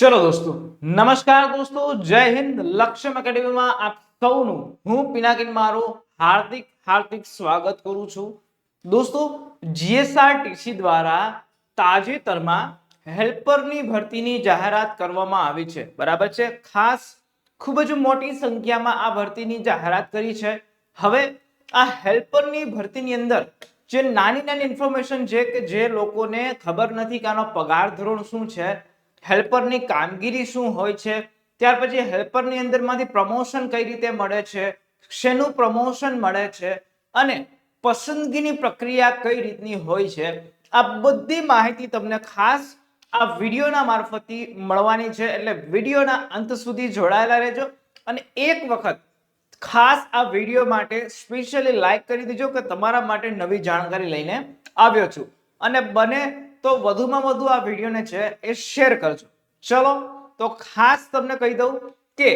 चलो दोस्तों, नमस्कार दोस्तों, जय हिंद। लक्ष्यम एकेडमी में आप સૌનું હું પિનાકિન મારું હાર્દિક સ્વાગત કરું છું। દોસ્તો, જીએસઆરટીસી દ્વારા તાજેતરમાં હેલ્પરની ભરતીની જાહેરાત કરવામાં આવી છે, બરાબર છે। ખાસ ખૂબ જ મોટી સંખ્યામાં આ ભરતીની જાહેરાત કરી છે। હવે આ હેલ્પરની ભરતીની અંદર જે નાની ઇન્ફોર્મેશન છે કે જે લોકોને ખબર નથી કે આનો પગાર ધોરણ શું છે, હેલ્પરની કામગીરી શું હોય છે, ત્યાર પછી હેલ્પરની અંદરમાંથી પ્રમોશન કઈ રીતે મળે છે, શેનું પ્રમોશન મળે છે અને પસંદગીની પ્રક્રિયા કઈ રીતની હોય છે, આ બધી માહિતી તમને ખાસ આ વિડીયોના મારફતથી મળવાની છે। એટલે વિડીયોના અંત સુધી જોડાયેલા રહેજો અને એક વખત ખાસ આ વિડીયો માટે સ્પેશિયલી લાઈક કરી દેજો કે તમારા માટે નવી જાણકારી લઈને આવ્યો છું અને બને તો વધુમાં વધુ આ વિડીયોને છે એ શેર કરજો। ચલો તો ખાસ તમને કહી દઉં કે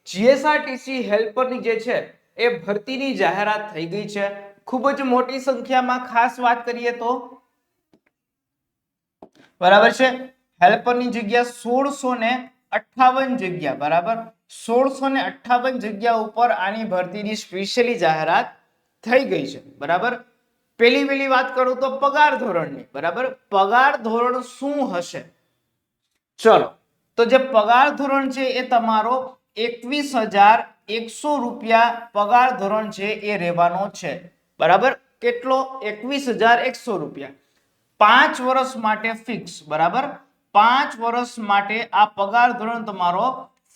જીએસઆરટીસી હેલ્પરની જે છે એ ભરતીની જાહેરાત થઈ ગઈ છે ખૂબ જ મોટી સંખ્યામાં। ખાસ વાત કરીએ તો બરાબર છે, હેલ્પરની જગ્યા 1658 જગ્યા, બરાબર 1658 જગ્યા ઉપર આની ભરતીની સ્પેશિયલી જાહેરાત થઈ ગઈ છે, બરાબર। પેલી વાત કરું તો પગાર ધોરણની, બરાબર। પગાર ધોરણ શું હશે? ચલો તો જે પગાર ધોરણ છે એ તમારો 21,100 રૂપિયા પગાર ધોરણ છે એ રહેવાનો છે, બરાબર। કેટલો? 21,100 રૂપિયા 5 વર્ષ માટે ફિક્સ, બરાબર। 5 વર્ષ માટે આ પગાર ધોરણ તમારો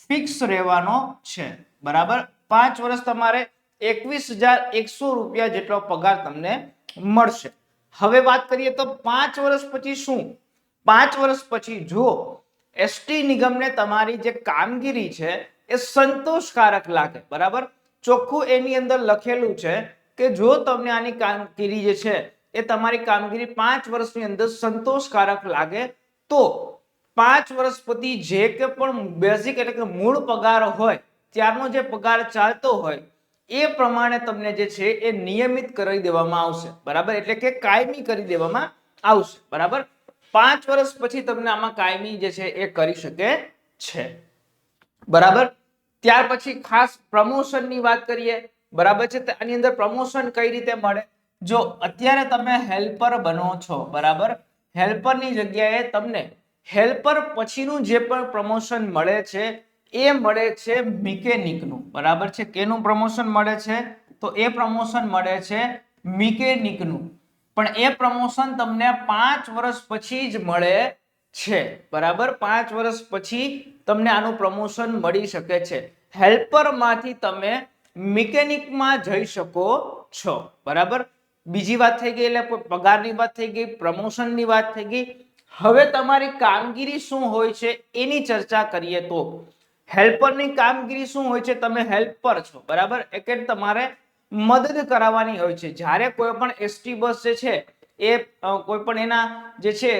ફિક્સ રહેવાનો છે, બરાબર। 5 વર્ષ તમારે 21,100 રૂપિયા જેટલો પગાર તમને મળશે। હવે વાત કરીએ તો 5 વર્ષ પછી શું? 5 વર્ષ પછી જો એસટી નિગમને તમારી જે કામગીરી છે એ સંતોષકારક લાગે, બરાબર, ચોખ્ખું એની અંદર લખેલું છે કે જો તમને આની કામગીરી જે છે એ તમારી કામગીરી 5 વર્ષની અંદર સંતોષકારક લાગે તો 5 વર્ષ પછી જે કે પણ બેઝિક એટલે કે મૂળ પગાર હોય ત્યારનો જે પગાર ચાલતો હોય એ પ્રમાણે તમને જે છે એ નિયમિત કરી દેવામાં આવશે, બરાબર, એટલે કે કાયમી કરી દેવામાં આવશે, બરાબર। 5 વર્ષ પછી તમને આમાં કાયમી જે છે એ કરી શકે છે, બરાબર। ત્યાર પછી ખાસ પ્રમોશનની વાત કરીએ, બરાબર છે, આની અંદર પ્રમોશન કઈ રીતે મળે? જો અત્યારે તમે હેલ્પર બનો છો, બરાબર, હેલ્પરની જગ્યાએ તમને હેલ્પર પછીનું જે પણ પ્રમોશન મળે છે એ મળે છે મિકેનિકનું, બરાબર છે। કેનું પ્રમોશન મળે છે? તો એ પ્રમોશન મળે છે મિકેનિકનું, પણ એ પ્રમોશન તમને 5 વર્ષ પછી જ મળે છે, બરાબર। 5 વર્ષ પછી તમને આનું પ્રમોશન મળી શકે છે। હેલ્પરમાંથી તમે મિકેનિકમાં જઈ શકો છો, બરાબર। બીજી વાત થઈ ગઈ, એટલે પગારની વાત થઈ ગઈ, પ્રમોશનની વાત થઈ ગઈ। હવે તમારી કામગીરી શું હોય છે એની ચર્ચા કરીએ તો હેલ્પરની કામગીરી શું હોય છે? તમે હેલ્પર છો, બરાબર, એટલે તમારે મદદ કરાવવાની હોય છે। જ્યારે કોઈ પણ એસટી બસ જે છે એ કોઈ પણ એના જે છે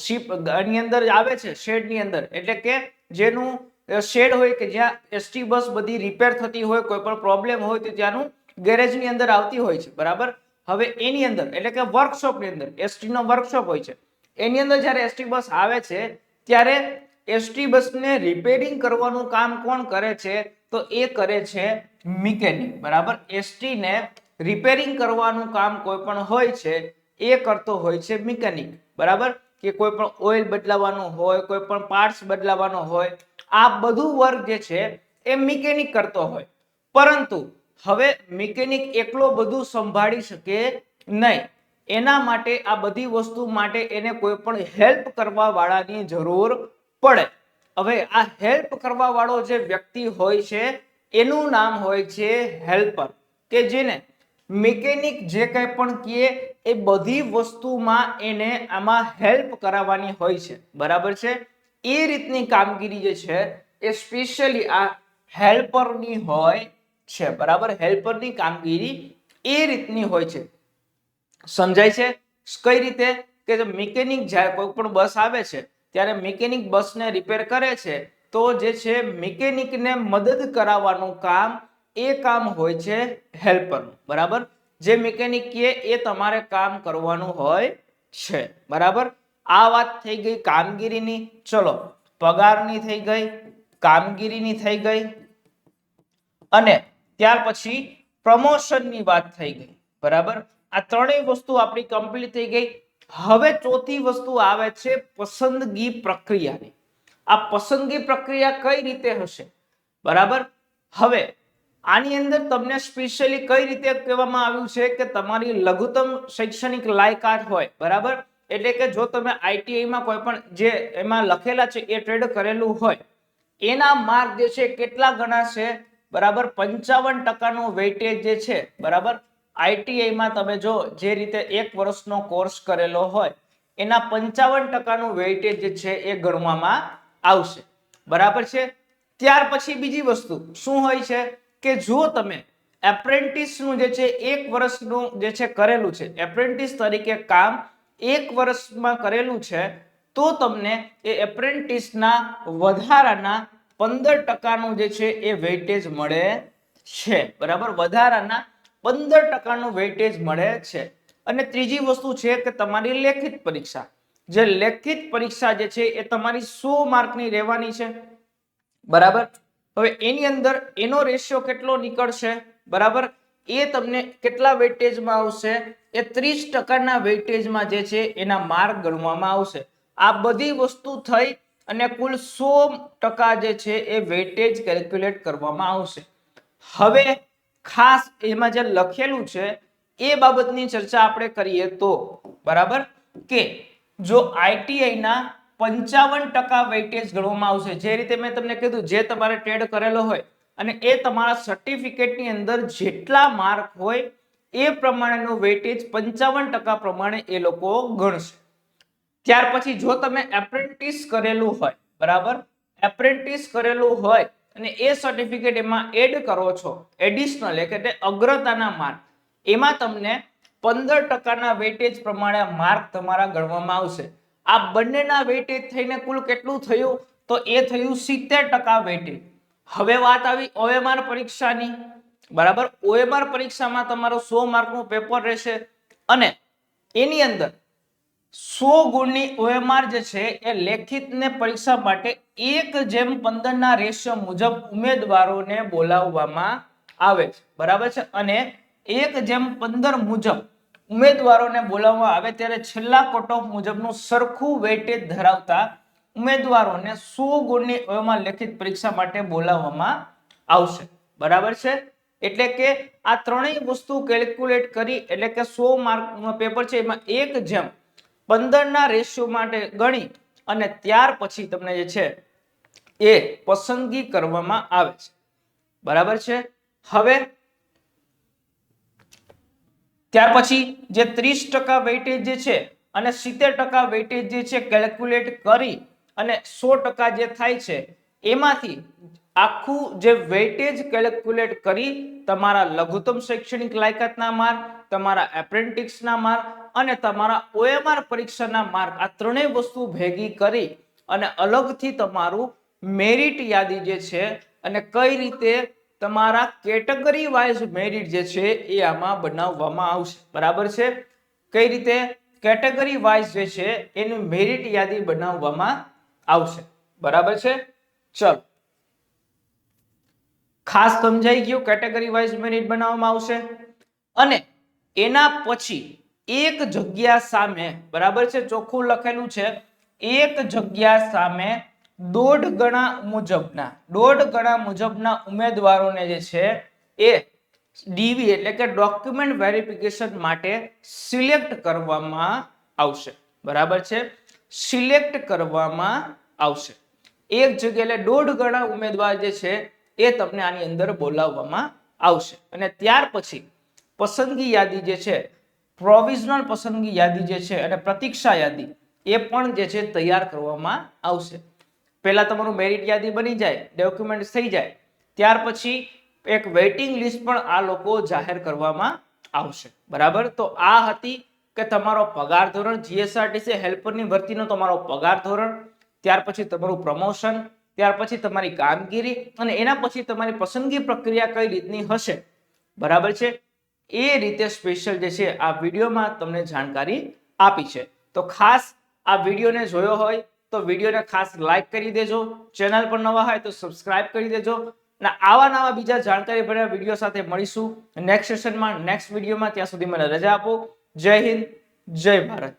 શિપ ની અંદર આવે છે, શેડની અંદર, એટલે કે જેનું શેડ હોય કે જ્યાં એસટી બસ બધી રિપેર થતી હોય, કોઈ પણ પ્રોબ્લેમ હોય તો ત્યાંનું ગેરેજની અંદર આવતી હોય છે, બરાબર। હવે એની અંદર એટલે કે વર્કશોપની અંદર એસટી નો વર્કશોપ હોય છે, એની અંદર જ્યારે એસટી બસ આવે છે ત્યારે એસટી બસને રિપેરિંગ કરવાનું કામ કોણ કરે છે? તો એ કરે છે મિકેનિક, બરાબર। એસટી ને રિપેરિંગ કરવાનું કામ કોઈ પણ હોય છે એ કરતો હોય છે મિકેનિક, બરાબર, કે કોઈ પણ ઓઇલ બદલાવવાનું હોય, કોઈ પણ પાર્ટ્સ બદલાવવાનો હોય, આ બધું વર્ક જે છે એ મિકેનિક કરતો હોય। પરંતુ હવે મિકેનિક એકલો બધું સંભાળી શકે નહીં, એના માટે આ બધી વસ્તુ માટે એને કોઈ પણ હેલ્પ કરવા વાળાની જરૂર પડે। હવે આ હેલ્પ કરવા વાળો જે વ્યક્તિ હોય છે એનું નામ હોય છે હેલ્પર, કે જેને મિકેનિક જે કંઈ પણ કહે એ બધી વસ્તુમાં એને આમાં હેલ્પ કરાવવાની હોય છે, બરાબર છે। એ રીતની કામગીરી જે છે એ સ્પેશિયલી આ હેલ્પરની હોય છે, બરાબર। હેલ્પરની કામગીરી એ રીતની હોય છે, સમજાય છે? કઈ રીતે? કે જો મિકેનિક જ્યારે કોઈ પણ બસ આવે છે ત્યારે મિકેનિક બસને રિપેર કરે છે તો જે છે મિકેનિકને મદદ કરાવવાનું કામ એ કામ હોય છે હેલ્પરનું, બરાબર। જે મિકેનિક કહે એ તમારે કામ કરવાનું હોય છે, બરાબર। આ વાત થઈ ગઈ કામગીરીની। ચલો પગારની થઈ ગઈ, કામગીરીની થઈ ગઈ અને ત્યાર પછી પ્રમોશનની વાત થઈ ગઈ, બરાબર. આ ત્રણેય વસ્તુ આપણી કમ્પ્લીટ થઈ ગઈ. હવે ચોથી વસ્તુ આવે છે પસંદગી પ્રક્રિયાની. આ પસંદગી પ્રક્રિયા કઈ રીતે હશે, બરાબર. હવે આની અંદર તમને સ્પેશિયલી કઈ રીતે કહેવામાં આવ્યું છે કે તમારી લઘુત્તમ શૈક્ષણિક લાયકાત હોય, બરાબર. એટલે કે જો તમે આઈટીઆઈ માં કોઈ પણ જે એમાં લખેલા છે એ ટ્રેડ કરેલું હોય, એના માર્ક જે છે કેટલા ગણા છે, બરાબર. 55% નું વેઇટેજ જે છે, બરાબર. આઈટીઆઈ માં તમે જો જે રીતે 1 વર્ષનો કોર્સ કરેલો હોય એના 55% નું વેઇટેજ જે છે એ ગણવામાં આવશે, બરાબર છે. ત્યાર પછી બીજી વસ્તુ શું હોય છે કે જો તમે એપ્રેન્ટિસ નું જે છે 1 વર્ષનું જે છે કરેલું છે, એપ્રેન્ટિસ તરીકે કામ 1 વર્ષમાં કરેલું છે, તો તમને એ એપ્રેન્ટિસના વધારાના 15% નું જે છે એ વેઇટેજ મળે છે, બરાબર. વધારાના 15% નું વેઇટેજ મળે છે. અને ત્રીજી વસ્તુ છે કે તમારી લેખિત પરીક્ષા. જે લેખિત પરીક્ષા જે છે એ તમારી 100 માર્કની રહેવાની છે, બરાબર. હવે એની અંદર એનો રેશિયો કેટલો નીકળશે, બરાબર. એ તમને કેટલા વેઇટેજમાં આવશે, એ 30% ના વેઇટેજમાં જે છે એના માર્ક ગણવામાં આવશે. આ બધી વસ્તુ થઈ અને કુલ 100% જે છે એ વેઇટેજ કેલ્ક્યુલેટ કરવામાં આવશે. હવે ખાસ એમાં જે લખેલું છે એ બાબતની ચર્ચા આપણે કરીએ તો, બરાબર, કે જો આઈટીઆઈ ના 55% વેઇટેજ ગણવામાં આવશે. જે રીતે મેં તમને કીધું, જે તમારે ટ્રેડ કરેલો હોય અને એ તમારા સર્ટિફિકેટની અંદર જેટલા માર્ક હોય એ પ્રમાણેનું વેઇટેજ 55% પ્રમાણે એ લોકો ગણશે. ત્યાર પછી જો તમે એપ્રેન્ટિસ કરેલું હોય, બરાબર, એપ્રેન્ટિસ કરેલું હોય અને એ સર્ટિફિકેટ એમાં એડ કરો છો, એડિશનલ એટલે અગ્રતાના માર્ક, એમાં તમને 15% ના વેઇટેજ પ્રમાણે માર્ક તમારા ગણવામાં આવશે. આ બંનેના વેઇટેજ થઈને કુલ કેટલું થયું, તો એ થયું 70% વેઇટેજ. હવે વાત આવી ઓએમઆર પરીક્ષાની, બરાબર. ઓએમઆર પરીક્ષામાં તમારો 100 માર્કનું પેપર રહેશે અને એની અંદર 100 ગુણની ઓએમઆર જે છે એ લેખિત ને પરીક્ષા માટે 1:15 ના રેશિયો મુજબ ઉમેદવારોને બોલાવવામાં આવે છે, બરાબર છે. અને 1:15 મુજબ ઉમેદવારોને બોલાવવામાં આવે ત્યારે છેલ્લા કટ ઓફ મુજબનું સરખું વેઇટેજ ધરાવતા ઉમેદવારોને 100 ગુણની ઓએમઆર લેખિત પરીક્ષા માટે બોલાવવામાં આવશે, બરાબર છે. એટલે કે આ ત્રણેય વસ્તુ કેલ્ક્યુલેટ કરી એટલે કે 100 માર્કનું પેપર છે એમાં 1:15 ના રેશિયો માટે ગણી અને ત્યાર પછી તમને જે છે એ પસંદગી કરવામાં આવે છે, બરાબર છે. હવે ત્યાર પછી જે 30% વેઇટેજ જે છે અને 70% વેઇટેજ જે છે કેલ્ક્યુલેટ કરી અને 100% જે થાય છે એમાંથી આખું જે વેઇટેજ કેલ્ક્યુલેટ કરી તમારા લઘુત્તમ શૈક્ષણિક લાયકાતના માર્ક, તમારા એપ્રેન્ટિસના માર્ક અને તમારા ઓએમઆર પરીક્ષાના માર્ક, આ ત્રણેય વસ્તુ ભેગી કરી અને અલગથી તમારું મેરિટ યાદી જે છે અને કઈ રીતે તમારા કેટેગરી વાઇઝ મેરિટ જે છે એ આમાં બનાવવામાં આવશે, બરાબર છે. કઈ રીતે કેટેગરી વાઇઝ જે છે એની મેરિટ યાદી બનાવવામાં આવશે, બરાબર છે. ચલો, ખાસ સમજાઈ ગયું કેટેગરી વાઇઝ મેરિટ બનાવવામાં આવશે. અને એના પછી એક જગ્યા સામે, બરાબર છે, ચોખ્ખું લખેલું છે, એક જગ્યા સામે 1.5 ગણા મુજબના ઉમેદવારોને જે છે એ ડીવી એટલે કે ડોક્યુમેન્ટ વેરિફિકેશન માટે સિલેક્ટ કરવામાં આવશે, બરાબર છે. સિલેક્ટ કરવામાં આવશે. એક જગ્યાએ 1.5 ગણા ઉમેદવાર જે છે એ તમને આની અંદર બોલાવવામાં આવશે. અને ત્યાર પછી પસંદગી યાદી જે છે, પ્રોવિઝનલ પસંદગી યાદી જે છે અને પ્રતીક્ષા યાદી એ પણ જે છે તૈયાર કરવામાં આવશે. પહેલા તમારું મેરિટ યાદી બની જાય, ડોક્યુમેન્ટ થઈ જાય, ત્યાર પછી એક વેઇટિંગ લિસ્ટ પણ આ લોકો જાહેર કરવામાં આવશે, બરાબર. તો આ હતી કે તમારો પગાર ધોરણ, જીએસઆરટીસી હેલ્પરની ભરતીનો તમારો પગાર ધોરણ, ત્યાર પછી તમારું પ્રમોશન, ત્યાર પછી તમારી કામગીરી અને એના પછી તમારી પસંદગી પ્રક્રિયા કઈ રીતની હશે, બરાબર છે. એ રીતે સ્પેશિયલ જે છે આ વિડીયોમાં તમને જાણકારી આપી છે. તો ખાસ આ વિડીયોને જોયો હોય તો વિડીયોને ખાસ લાઈક કરી દેજો, ચેનલ પર નવા હોય તો સબસ્ક્રાઇબ કરી દેજો અને આવા નવા બીજા જાણકારી ભર્યા વિડીયો સાથે મળીશું નેક્સ્ટ સેશનમાં, નેક્સ્ટ વિડીયોમાં. ત્યાં સુધી મને રજા આપો. જય હિન્દ, જય ભારત.